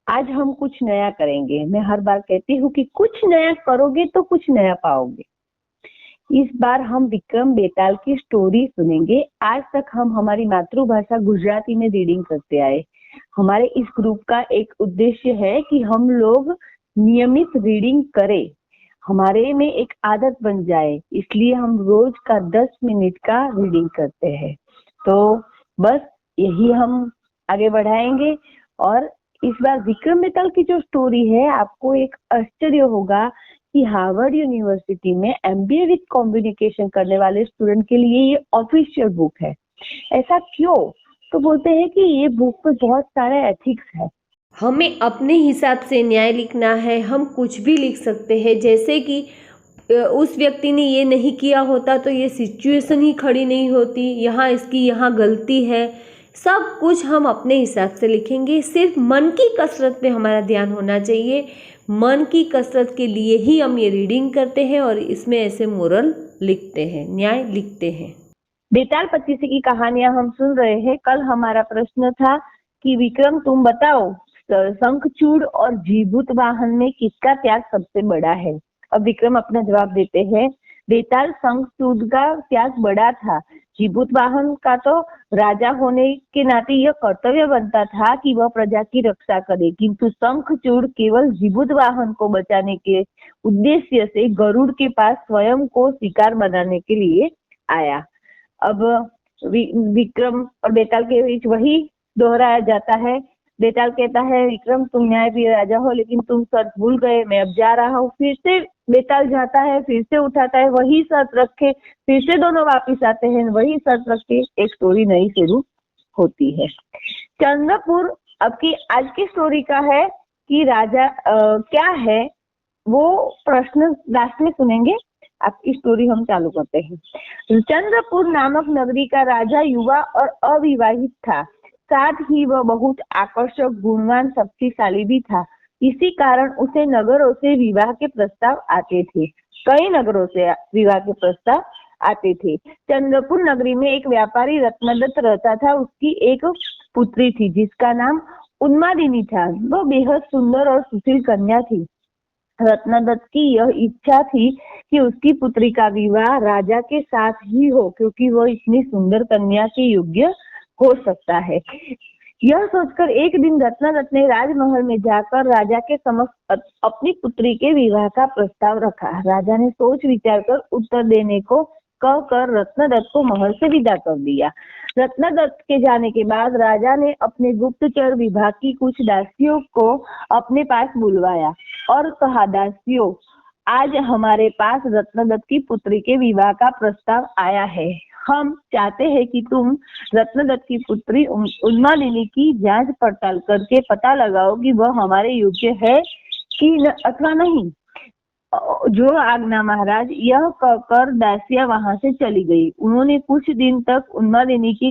आज हम कुछ नया करेंगे। मैं हर बार कहती हूँ कि कुछ नया करोगे तो कुछ नया पाओगे। इस बार हम विक्रम बेताल की स्टोरी सुनेंगे। आज तक हम हमारी मातृभाषा गुजराती में रीडिंग करते आए। हमारे इस ग्रुप का एक उद्देश्य है कि हम लोग नियमित रीडिंग करें, हमारे में एक आदत बन जाए। इसलिए हम रोज का 10 मिनट का रीडिंग करते हैं। तो बस यही हम आगे बढ़ाएंगे। और इस बार विक्रम बेताल की जो स्टोरी है, आपको एक आश्चर्य होगा कि हार्वर्ड यूनिवर्सिटी में एमबीए विद कम्युनिकेशन करने वाले स्टूडेंट के लिए ये ऑफिशियल बुक है। ऐसा क्यों? तो बोलते हैं कि ये बुक में बहुत सारे एथिक्स है। हमें अपने हिसाब से न्याय लिखना है। हम कुछ भी लिख सकते हैं, जैसे कि उस व्यक्ति ने ये नहीं किया होता तो ये सिचुएशन ही खड़ी नहीं होती, यहाँ इसकी यहाँ गलती है। सब कुछ हम अपने हिसाब से लिखेंगे। सिर्फ मन की कसरत पे हमारा ध्यान होना चाहिए। मन की कसरत के लिए ही हम ये रीडिंग करते हैं और इसमें ऐसे मोरल लिखते हैं, न्याय लिखते हैं। बेताल पच्चीसी की कहानियां हम सुन रहे हैं। कल हमारा प्रश्न था कि विक्रम तुम बताओ, शंखचूड़ और जीभूत वाहन में किसका त्याग सबसे बड़ा है? अब विक्रम अपना जवाब देते हैं। बेताल शंखचूड़ का त्याग बड़ा था। जीभूत वाहन का तो राजा होने के नाते यह कर्तव्य बनता था कि वह प्रजा की रक्षा करे, किंतु शंखचूड़ केवल जीभूत वाहन को बचाने के उद्देश्य से गरुड़ के पास स्वयं को शिकार बनाने के लिए आया। अब विक्रम और बेताल के बीच वही दोहराया जाता है। बेताल कहता है, विक्रम तुम न्यायप्रिय राजा हो, लेकिन तुम शर्त भूल गए, मैं अब जा रहा हूँ। फिर से बेताल जाता है, फिर से उठाता है, वही शर्त रखे, फिर से दोनों वापिस आते हैं, वही शर्त रख के एक स्टोरी नई शुरू होती है। चंद्रपुर अब की आज की स्टोरी का है कि राजा क्या है वो प्रश्न लास्ट में सुनेंगे। आपकी स्टोरी हम चालू करते हैं। चंद्रपुर नामक नगरी का राजा युवा और अविवाहित था। साथ ही वह बहुत आकर्षक, गुणवान, शक्तिशाली भी था। इसी कारण उसे नगरों से विवाह के प्रस्ताव आते थे। कई नगरों से विवाह के प्रस्ताव आते थे। चंद्रपुर नगरी में एक व्यापारी रत्नदत्त रहता था। उसकी एक पुत्री थी जिसका नाम उन्मादिनी था। वह बेहद सुंदर और सुशील कन्या थी। रत्नदत्त की यह इच्छा थी कि उसकी पुत्री का विवाह राजा के साथ ही हो, क्योंकि वह इतनी सुंदर कन्या के योग्य हो सकता है। यह सोचकर एक दिन रत्नदत्त ने राजमहल में जाकर राजा के समक्ष अपनी पुत्री के विवाह का प्रस्ताव रखा। राजा ने सोच विचार कर उत्तर देने को कहकर रत्नदत्त को महल से विदा कर दिया। रत्नदत्त के जाने के बाद राजा ने अपने गुप्तचर विभाग की कुछ दासियों को अपने पास बुलवाया और कहा, दासियों, आज हमारे पास रत्नदत्त की पुत्री के विवाह का प्रस्ताव आया है। हम चाहते हैं कि तुम रत्नदत्त की पुत्री उन्मादिनी की जांच पड़ताल करके पता लगाओ कि वह हमारे योग्य है कि अथवा नहीं। जो आज्ञा महाराज। यह कहकर दासियां वहां से चली गई। उन्होंने कुछ दिन तक उन्मादिनी की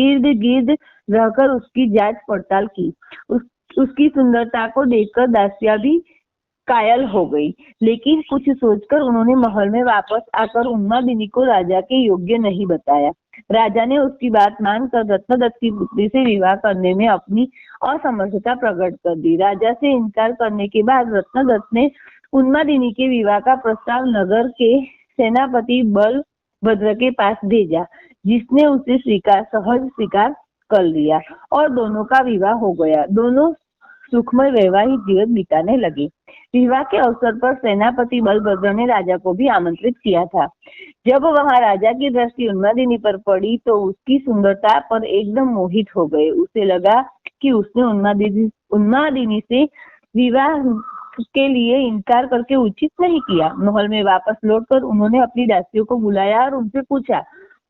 इर्द गिर्द रहकर उसकी जांच पड़ताल की। उसकी सुंदरता को देखकर दासियां भी कायल हो गई, लेकिन कुछ सोचकर उन्होंने महल में वापस आकर उन्मादिनी को राजा के योग्य नहीं बताया। राजा ने उसकी बात मानकर रत्नदत्त की पुत्री से विवाह करने में अपनी असमर्थता प्रकट कर दी। राजा से इनकार करने के बाद रत्नदत्त ने उन्मादिनी के विवाह का प्रस्ताव नगर के सेनापति बलभद्र के पास भेजा, जिसने उसे सहज स्वीकार कर लिया और दोनों का विवाह हो गया। दोनों सुखमय वैवाहिक जीवन बिताने लगे। विवाह के अवसर पर सेनापति बलभद्र ने राजा को भी आमंत्रित किया था। जब वहां राजा की दृष्टि उन्मादिनी पर पड़ी तो उसकी सुंदरता पर एकदम मोहित हो गए। उसे लगा कि उसने उन्मादिनी से विवाह के लिए इनकार करके उचित नहीं किया। महल में वापस लौटकर उन्होंने अपनी दासियों को बुलाया और उनसे पूछा,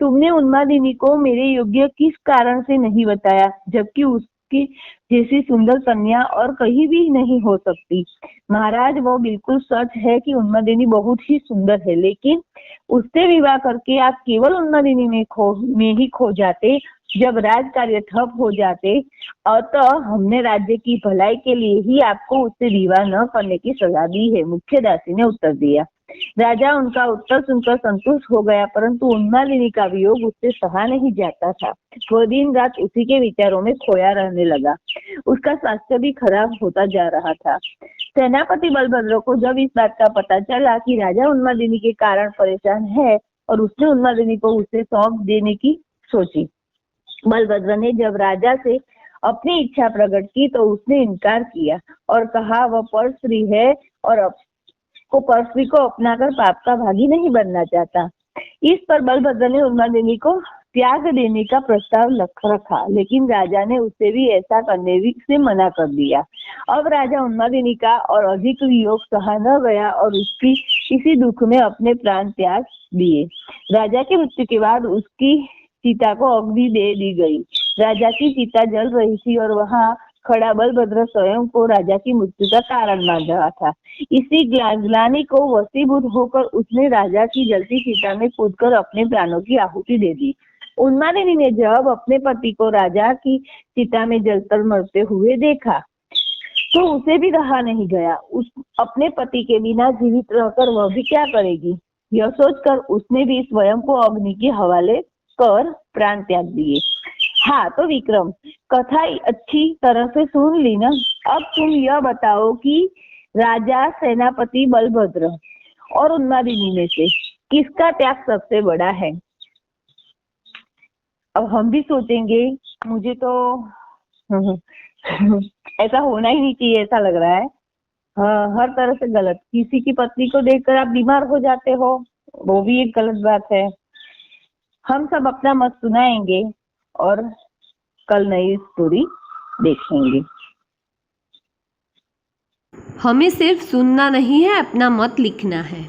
तुमने उन्मादिनी को मेरे योग्य किस कारण से नहीं बताया, जबकि उसकी जैसी सुंदर कन्या और कहीं भी नहीं हो सकती। महाराज, वो बिल्कुल सच है कि उन्मादिनी बहुत ही सुंदर है, लेकिन उससे विवाह करके आप केवल उन्मादिनी में ही खो जाते। जब राज कार्य ठप हो जाते, अतः हमने राज्य की भलाई के लिए ही आपको उससे विवाह न करने की सलाह दी है, मुख्य दासी ने उत्तर दिया। राजा उनका उत्तर सुनकर संतुष्ट हो गया, परंतु उन्मादिनी का वियोग उससे सहा नहीं जाता था। वो दिन रात उसी के विचारों में खोया रहने लगा। उसका स्वास्थ्य भी खराब होता जा रहा था। सेनापति बलभद्र को जब इस बात का पता चला कि राजा उन्मादिनी के कारण परेशान है और उसने उन्मादिनी को उसे सौंप देने की सोची। बलभद्र ने जब राजा से अपनी इच्छा प्रकट की तो उसने इनकार किया और कहा वह परस्त्री है और परस्त्री को अपनाकर पाप का भागी नहीं बनना चाहता। इस पर बलभद्र ने उन्मादिनी को त्याग देने का प्रस्ताव रखा, लेकिन राजा ने उसे भी ऐसा करने से मना कर दिया। अब राजा उन्मादिनी का और अधिक वियोग सहा न गया और उसकी इसी दुख में अपने प्राण त्याग दिए। राजा की मृत्यु के बाद उसकी चिता को अग्नि दे दी गई। राजा की चिता जल रही थी और वहां खड़ा बलभद्र स्वयं को राजा की मृत्यु का कारण मान रहा था। इसी ग्लानि को वशीभूत होकर उसने राजा की जलती चिता में कूदकर अपने प्राणों की आहुति दे दी। उन्मादिनी ने जब अपने पति को राजा की चिता में जलकर मरते हुए देखा तो उसे भी रहा नहीं गया। उस अपने पति के बिना जीवित रहकर वह भी क्या करेगी, यह सोचकर उसने भी स्वयं को अग्नि के हवाले कर प्राण त्याग दिए। हाँ तो विक्रम, कथा अच्छी तरह से सुन ली ना। अब तुम यह बताओ कि राजा, सेनापति बलभद्र और उन्मादिनी में से किसका त्याग सबसे बड़ा है? अब हम भी सोचेंगे, मुझे तो ऐसा होना ही नहीं चाहिए ऐसा लग रहा है। हाँ, हर तरह से गलत। किसी की पत्नी को देखकर आप बीमार हो जाते हो, वो भी एक गलत बात है। हम सब अपना मत सुनाएंगे और कल नई स्टोरी देखेंगे। हमें सिर्फ सुनना नहीं है, अपना मत लिखना है।